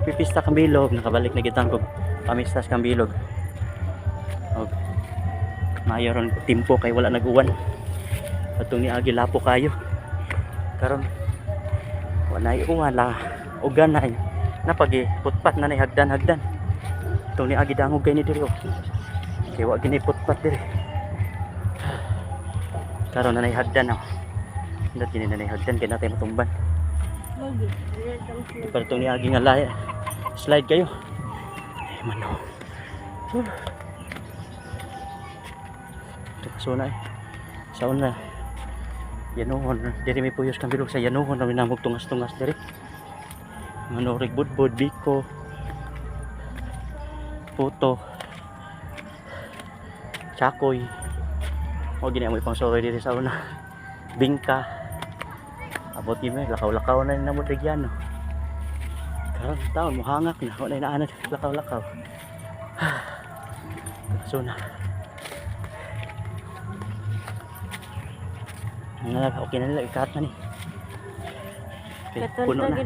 nakapipista kang bilog, nakabalik na gitang ko pamistas kang bilog. Og mayoron timpo kay wala nag-uwan. Atong ni agi lapo kayo. Karon wala uwan la ugan na napagi putpat na ni hagdan-hagdan. Atong ni agi dangog kay ni diri oh. Kay wa gini putpat diri. Karon na nay hagdan oh. Ndat gini na nay hagdan kay natay matumban. Pero itong niagi nga laya slide kayo ay mano ito kasuna sa una yanuhon diri may puyos kang bilog sa yanuhon na minamog tungas-tungas diri manurig budbud biko puto chakoy o ginamoy pang soroy diri sa una bingka abot yun lakaw-lakaw na namod ligyan no. Karon taon mo hangak na wala na anad lakaw-lakaw. So na. Okay na nila ikat na ni. Okay, puno na.